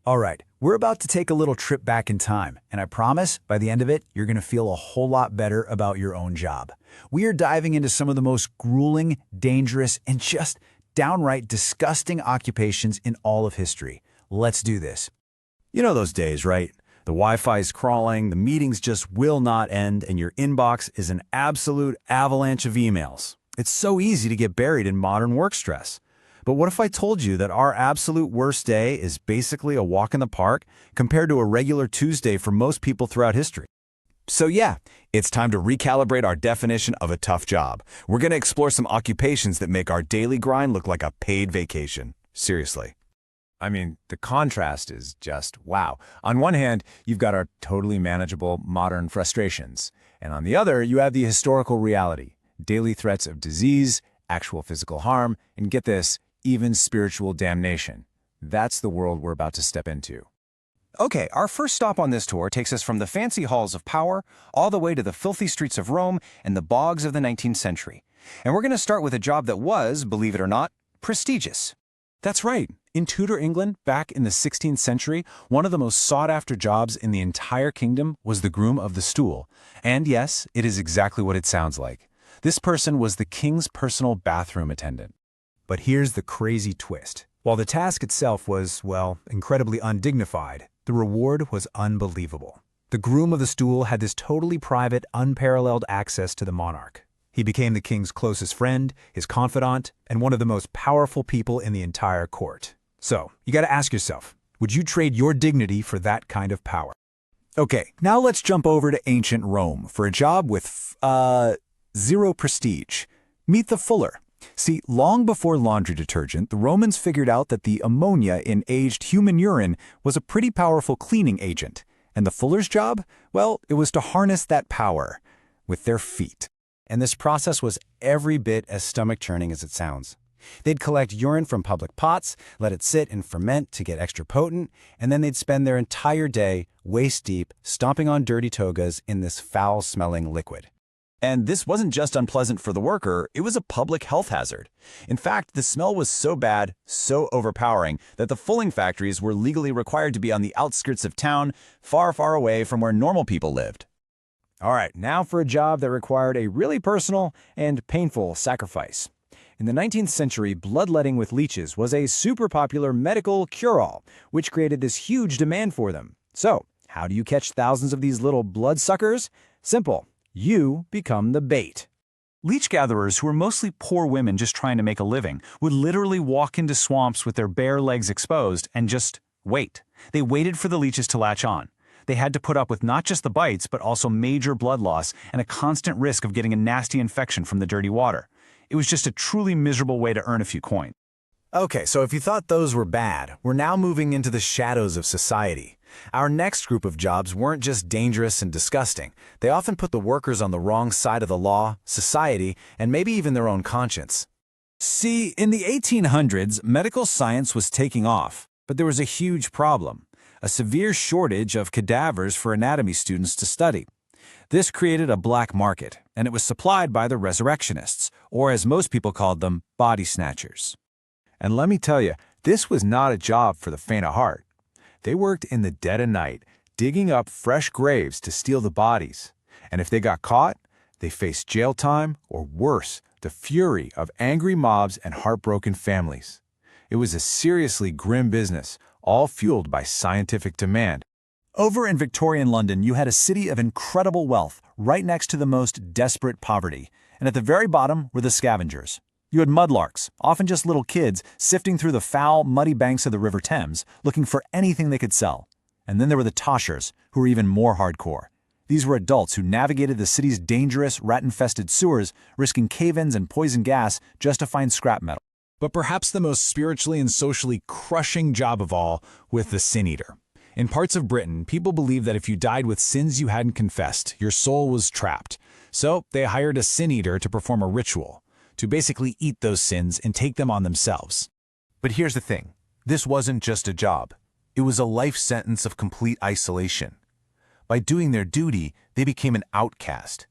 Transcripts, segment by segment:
All right, we're about to take a little trip back in time, and I promise, by the end of it, you're going to feel a whole lot better about your own job. We are diving into some of the most grueling, dangerous, and just downright disgusting occupations in all of history. Let's do this. You know those days, right? The Wi-Fi's crawling, the meetings just will not end, and your inbox is an absolute avalanche of emails. It's so easy to get buried in modern work stress. But what if I told you that our absolute worst day is basically a walk in the park compared to a regular Tuesday for most people throughout history? So yeah, it's time to recalibrate our definition of a tough job. We're going to explore some occupations that make our daily grind look like a paid vacation. Seriously. I mean, the contrast is just wow. On one hand, you've got our totally manageable modern frustrations. And on the other, you have the historical reality, daily threats of disease, actual physical harm, and get this, even spiritual damnation. That's the world we're about to step into. Okay, our first stop on this tour takes us from the fancy halls of power all the way to the filthy streets of Rome and the bogs of the 19th century. And we're going to start with a job that was, believe it or not, prestigious. That's right. In Tudor England, back in the 16th century, one of the most sought-after jobs in the entire kingdom was the groom of the stool. And yes, it is exactly what it sounds like. This person was the king's personal bathroom attendant. But here's the crazy twist. While the task itself was, well, incredibly undignified, the reward was unbelievable. The groom of the stool had this totally private, unparalleled access to the monarch. He became the king's closest friend, his confidant, and one of the most powerful people in the entire court. So, you gotta ask yourself, would you trade your dignity for that kind of power? Okay, now let's jump over to ancient Rome for a job with, zero prestige. Meet the fuller. See, long before laundry detergent, the Romans figured out that the ammonia in aged human urine was a pretty powerful cleaning agent. And the fuller's job? Well, it was to harness that power with their feet. And this process was every bit as stomach-churning as it sounds. They'd collect urine from public pots, let it sit and ferment to get extra potent, and then they'd spend their entire day, waist-deep, stomping on dirty togas in this foul-smelling liquid. And this wasn't just unpleasant for the worker, it was a public health hazard. In fact, the smell was so bad, so overpowering, that the fulling factories were legally required to be on the outskirts of town, far, far away from where normal people lived. All right, now for a job that required a really personal and painful sacrifice. In the 19th century, bloodletting with leeches was a super popular medical cure-all, which created this huge demand for them. So, how do you catch thousands of these little bloodsuckers? Simple. You become the bait. Leech gatherers, who were mostly poor women just trying to make a living, would literally walk into swamps with their bare legs exposed and just wait. They waited for the leeches to latch on. They had to put up with not just the bites, but also major blood loss and a constant risk of getting a nasty infection from the dirty water. It was just a truly miserable way to earn a few coins. Okay, so if you thought those were bad, we're now moving into the shadows of society. Our next group of jobs weren't just dangerous and disgusting. They often put the workers on the wrong side of the law, society, and maybe even their own conscience. See, in the 1800s, medical science was taking off, but there was a huge problem: a severe shortage of cadavers for anatomy students to study. This created a black market, and it was supplied by the resurrectionists, or as most people called them, body snatchers. And let me tell you, this was not a job for the faint of heart. They worked in the dead of night, digging up fresh graves to steal the bodies. And if they got caught, they faced jail time, or worse, the fury of angry mobs and heartbroken families. It was a seriously grim business, all fueled by scientific demand. Over in Victorian London, you had a city of incredible wealth, right next to the most desperate poverty. And at the very bottom were the scavengers. You had mudlarks, often just little kids, sifting through the foul, muddy banks of the River Thames, looking for anything they could sell. And then there were the toshers, who were even more hardcore. These were adults who navigated the city's dangerous, rat-infested sewers, risking cave-ins and poison gas just to find scrap metal. But perhaps the most spiritually and socially crushing job of all, with the sin eater. In parts of Britain, people believed that if you died with sins you hadn't confessed, your soul was trapped. So they hired a sin eater to perform a ritual, to basically eat those sins and take them on themselves. But here's the thing. This wasn't just a job. It was a life sentence of complete isolation. By doing their duty, they became an outcast.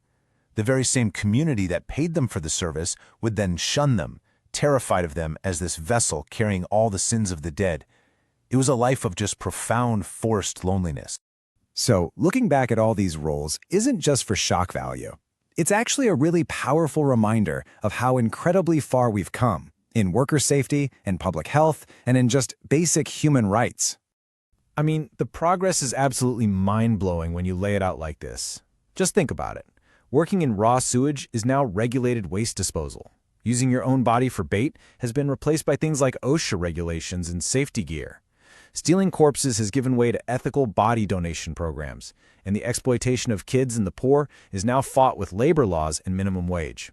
The very same community that paid them for the service would then shun them, terrified of them as this vessel carrying all the sins of the dead. It was a life of just profound forced loneliness. So, looking back at all these roles isn't just for shock value. It's actually a really powerful reminder of how incredibly far we've come in worker safety and public health and in just basic human rights. I mean, the progress is absolutely mind-blowing when you lay it out like this. Just think about it. Working in raw sewage is now regulated waste disposal. Using your own body for bait has been replaced by things like OSHA regulations and safety gear. Stealing corpses has given way to ethical body donation programs, and the exploitation of kids and the poor is now fought with labor laws and minimum wage.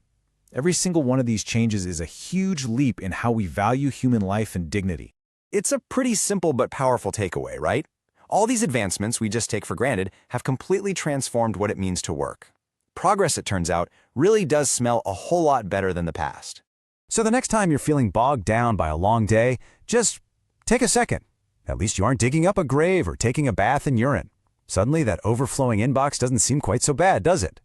Every single one of these changes is a huge leap in how we value human life and dignity. It's a pretty simple but powerful takeaway, right? All these advancements we just take for granted have completely transformed what it means to work. Progress, it turns out, really does smell a whole lot better than the past. So the next time you're feeling bogged down by a long day, just take a second. At least you aren't digging up a grave or taking a bath in urine. Suddenly that overflowing inbox doesn't seem quite so bad, does it?